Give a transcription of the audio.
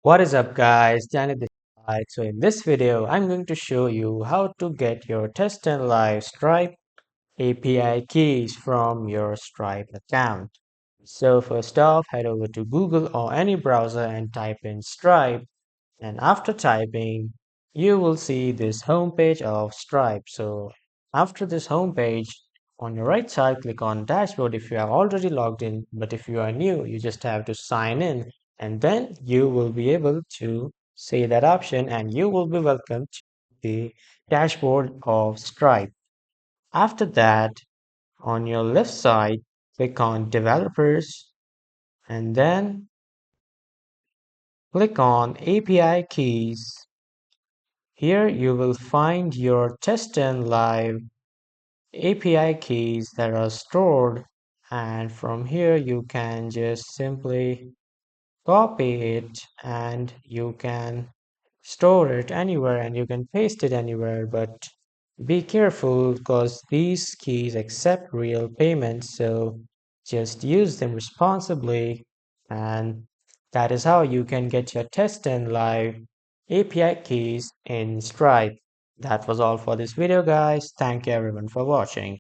What is up guys, Janet this side. So in this video, I'm going to show you how to get your test and live Stripe API keys from your Stripe account. So first off, head over to Google or any browser and type in Stripe. And after typing, you will see this homepage of Stripe. So after this homepage, on your right side, click on Dashboard if you are already logged in. But if you are new, you just have to sign in. And then you will be able to see that option and you will be welcome to the dashboard of Stripe. After that, on your left side, click on Developers and then click on API Keys. Here you will find your test and live API keys that are stored, and from here you can just simply copy it and you can store it anywhere and you can paste it anywhere. But be careful because these keys accept real payments, so just use them responsibly. And that is how you can get your test and live API keys in Stripe. That was all for this video, guys. Thank you everyone for watching.